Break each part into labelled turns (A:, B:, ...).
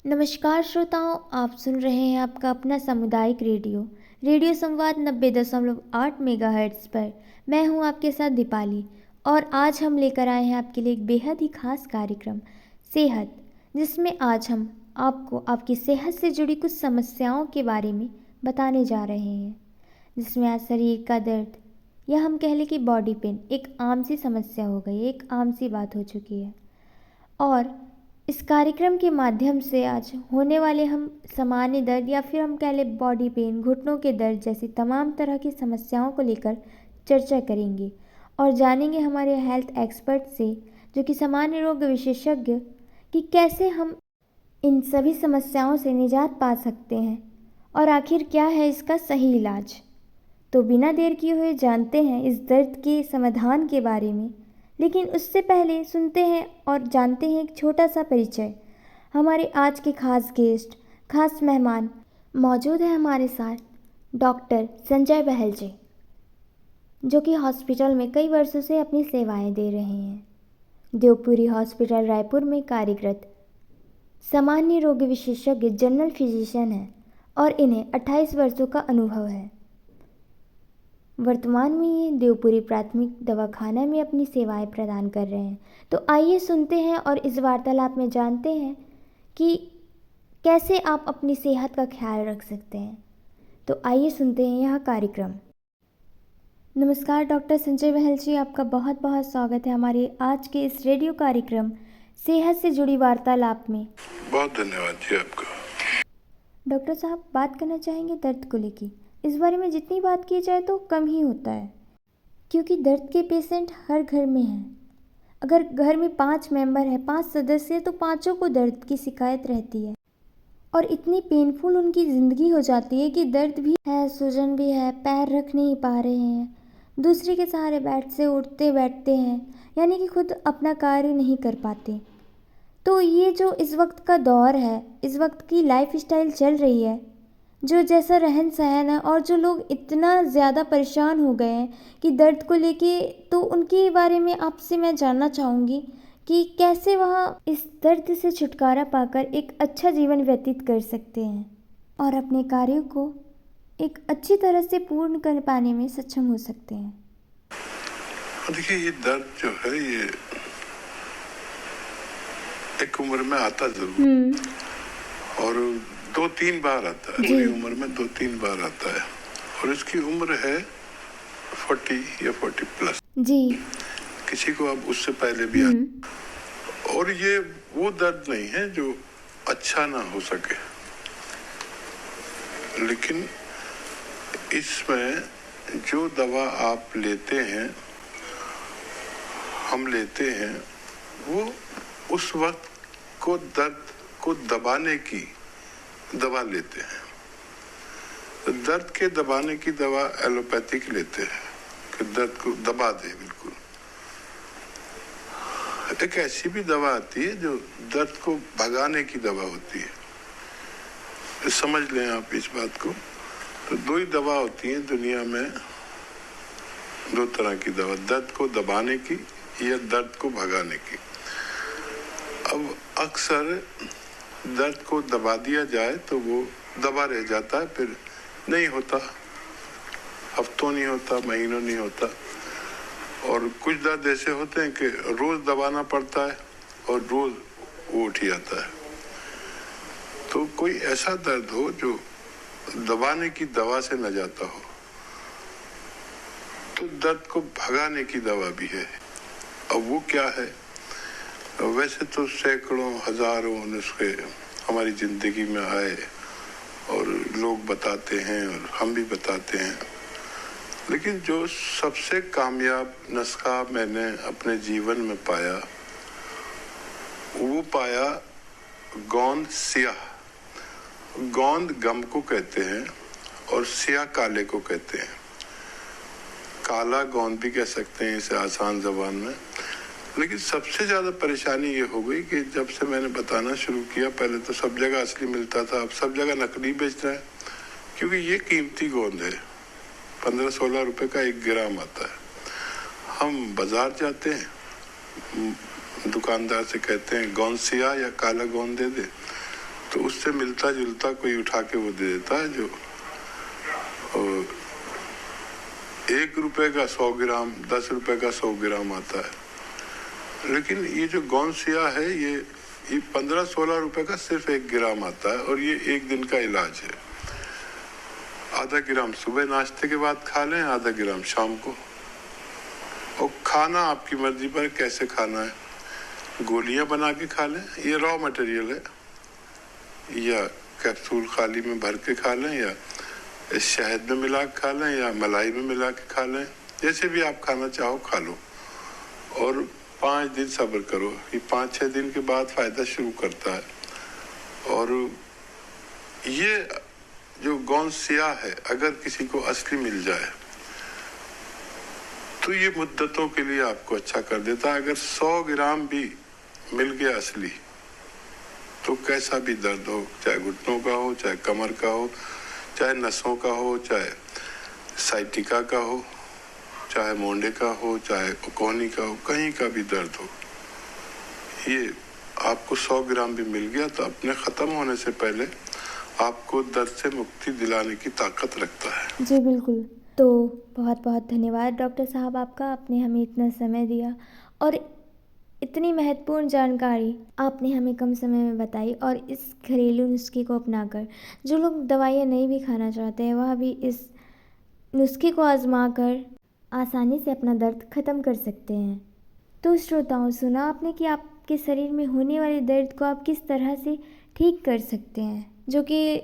A: नमस्कार श्रोताओं, आप सुन रहे हैं आपका अपना सामुदायिक रेडियो रेडियो संवाद 90.8 मेगाहर्ट्ज़ पर। मैं हूं आपके साथ दीपाली और आज हम लेकर आए हैं आपके लिए एक बेहद ही खास कार्यक्रम सेहत, जिसमें आज हम आपको आपकी सेहत से जुड़ी कुछ समस्याओं के बारे में बताने जा रहे हैं। जिसमें आज शरीर का दर्द या हम कह लें कि बॉडी पेन एक आम सी समस्या हो गई, एक आम सी बात हो चुकी है। और इस कार्यक्रम के माध्यम से आज होने वाले हम सामान्य दर्द या फिर हम कह लें बॉडी पेन, घुटनों के दर्द जैसी तमाम तरह की समस्याओं को लेकर चर्चा करेंगे और जानेंगे हमारे हेल्थ एक्सपर्ट से, जो कि सामान्य रोग विशेषज्ञ, कि कैसे हम इन सभी समस्याओं से निजात पा सकते हैं और आखिर क्या है इसका सही इलाज। तो बिना देर किए हुए जानते हैं इस दर्द के समाधान के बारे में। लेकिन उससे पहले सुनते हैं और जानते हैं एक छोटा सा परिचय। हमारे आज के खास गेस्ट, खास मेहमान मौजूद हैं हमारे साथ, डॉक्टर संजय बहल जी, जो कि हॉस्पिटल में कई वर्षों से अपनी सेवाएं दे रहे हैं। देवपुरी हॉस्पिटल रायपुर में कार्यरत सामान्य रोग विशेषज्ञ जनरल फिजिशियन हैं और इन्हें 28 वर्षों का अनुभव है। वर्तमान में ये देवपुरी प्राथमिक दवाखाना में अपनी सेवाएं प्रदान कर रहे हैं। तो आइए सुनते हैं और इस वार्तालाप में जानते हैं कि कैसे आप अपनी सेहत का ख्याल रख सकते हैं। तो आइए सुनते हैं यह कार्यक्रम। नमस्कार डॉक्टर संजय बहल जी, आपका बहुत बहुत स्वागत है हमारे आज के इस रेडियो कार्यक्रम सेहत से जुड़ी वार्तालाप में।
B: बहुत धन्यवाद जी आपका।
A: डॉक्टर साहब, बात करना चाहेंगे दर्द को लेकर। इस बारे में जितनी बात की जाए तो कम ही होता है, क्योंकि दर्द के पेशेंट हर घर में हैं। अगर घर में 5 मेंबर है, 5 सदस्य, तो पाँचों को दर्द की शिकायत रहती है और इतनी पेनफुल उनकी ज़िंदगी हो जाती है कि दर्द भी है, सूजन भी है, पैर रख नहीं पा रहे हैं, दूसरे के सहारे बेड से उठते बैठते हैं, यानी कि खुद अपना कार्य नहीं कर पाते। तो ये जो इस वक्त का दौर है, इस वक्त की लाइफ स्टाइल चल रही है, जो जैसा रहन सहन है और जो लोग इतना ज़्यादा परेशान हो गए हैं कि दर्द को लेके, तो उनके बारे में आपसे मैं जानना चाहूँगी कि कैसे वह इस दर्द से छुटकारा पाकर एक अच्छा जीवन व्यतीत कर सकते हैं और अपने कार्यों को एक अच्छी तरह से पूर्ण कर पाने में सक्षम हो सकते हैं।
B: देखिए, ये दर्द जो है ये एक उम्र में आता जरूर और 2-3 बार आता है। पूरी उम्र में 2-3 बार आता है और इसकी उम्र है 40 या 40 प्लस
A: जी।
B: किसी को अब उससे पहले भी और ये वो दर्द नहीं है जो अच्छा ना हो सके, लेकिन इसमें जो दवा आप लेते हैं, हम लेते हैं, वो उस वक्त को दर्द को दबाने की दवा लेते हैं। तो दर्द के दबाने की दवा एलोपैथिक लेते हैं कि दर्द को दबा दे बिल्कुल। एक ऐसी भी दवा आती है जो दर्द को भगाने की दवा होती है। समझ लें आप इस बात को। तो 2 ही दवा होती है दुनिया में, 2 तरह की दवा, दर्द को दबाने की या दर्द को भगाने की। अब अक्सर दर्द को दबा दिया जाए तो वो दबा रह जाता है, फिर नहीं होता, हफ्तों नहीं होता, महीनों नहीं होता। और कुछ दर्द ऐसे होते हैं कि रोज दबाना पड़ता है और रोज वो उठ जाता है। तो कोई ऐसा दर्द हो जो दबाने की दवा से न जाता हो, तो दर्द को भगाने की दवा भी है। अब वो क्या है? वैसे तो सैकड़ों हजारों नुस्खे हमारी जिंदगी में आए और लोग बताते हैं और हम भी बताते हैं, लेकिन जो सबसे कामयाब नुस्खा मैंने अपने जीवन में पाया, वो पाया गोंद स्याह। गोंद गम को कहते हैं और स्याह काले को कहते हैं। काला गोंद भी कह सकते हैं इसे आसान जबान में। लेकिन सबसे ज़्यादा परेशानी ये हो गई कि जब से मैंने बताना शुरू किया, पहले तो सब जगह असली मिलता था, अब सब जगह नकली बेच रहे हैं, क्योंकि ये कीमती गोंद है। 15-16 रुपए का 1 ग्राम आता है। हम बाजार जाते हैं, दुकानदार से कहते हैं गोंद स्याह या काला गोंद दे दे, तो उससे मिलता जुलता कोई उठा के वो दे देता है जो 1 रुपए का 100 ग्राम, 10 रुपए का 100 ग्राम आता है। लेकिन ये जो गौनसिया है ये 15-16 रुपए का सिर्फ 1 ग्राम आता है और ये 1 दिन का इलाज है। आधा ग्राम सुबह नाश्ते के बाद खा लें, आधा ग्राम शाम को। और खाना आपकी मर्जी पर कैसे खाना है, गोलियां बना के खा लें, ये रॉ मटेरियल है, या कैप्सूल खाली में भर के खा लें, या शहद में मिला के खा लें, या मलाई में मिला के खा लें, जैसे भी आप खाना चाहो खा लो। और 5 दिन सब्र करो, ये 5-6 दिन के बाद फायदा शुरू करता है। और ये जो गौनसिया है अगर किसी को असली मिल जाए तो ये मुद्दतों के लिए आपको अच्छा कर देता है। अगर 100 ग्राम भी मिल गया असली तो कैसा भी दर्द हो, चाहे घुटनों का हो, चाहे कमर का हो, चाहे नसों का हो, चाहे साइटिका का हो, चाहे मोंडे का हो, चाहे कोहनी का हो, कहीं का भी दर्द हो, ये आपको 100 ग्राम भी मिल गया तो अपने ख़त्म होने से पहले आपको दर्द से मुक्ति दिलाने की ताकत रखता है।
A: जी बिल्कुल। तो बहुत बहुत धन्यवाद डॉक्टर साहब आपका, आपने हमें इतना समय दिया और इतनी महत्वपूर्ण जानकारी आपने हमें कम समय में बताई। और इस घरेलू नुस्खे को अपनाकर जो लोग दवाइयाँ नहीं भी खाना चाहते हैं वह भी इस नुस्खे को आजमा कर आसानी से अपना दर्द ख़त्म कर सकते हैं। तो श्रोताओं, सुना आपने कि आपके शरीर में होने वाले दर्द को आप किस तरह से ठीक कर सकते हैं। जो कि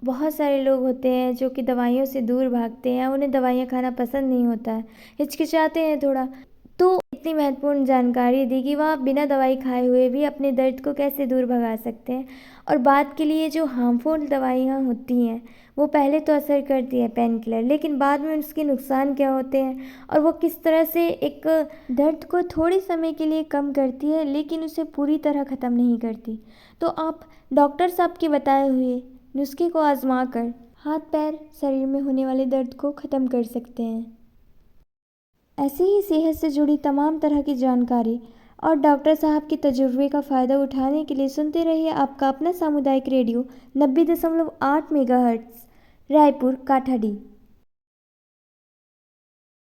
A: बहुत सारे लोग होते हैं जो कि दवाइयों से दूर भागते हैं, उन्हें दवाइयाँ खाना पसंद नहीं होता है, हिचकिचाते हैं थोड़ा। तो इतनी महत्वपूर्ण जानकारी दी कि वह बिना दवाई खाए हुए भी अपने दर्द को कैसे दूर भगा सकते हैं। और बात के लिए जो हार्मफुल दवाइयाँ होती हैं वो पहले तो असर करती है पेन किलर, लेकिन बाद में उसके नुकसान क्या होते हैं और वो किस तरह से एक दर्द को थोड़े समय के लिए कम करती है लेकिन उसे पूरी तरह ख़त्म नहीं करती। तो आप डॉक्टर साहब के बताए हुए नुस्खे को आजमा कर हाथ पैर शरीर में होने वाले दर्द को ख़त्म कर सकते हैं। ऐसे ही सेहत से जुड़ी तमाम तरह की जानकारी और डॉक्टर साहब के तजुर्बे का फ़ायदा उठाने के लिए सुनते रहिए आपका अपना सामुदायिक रेडियो 90.8 मेगाहर्ट्ज़, रायपुर काठाडी।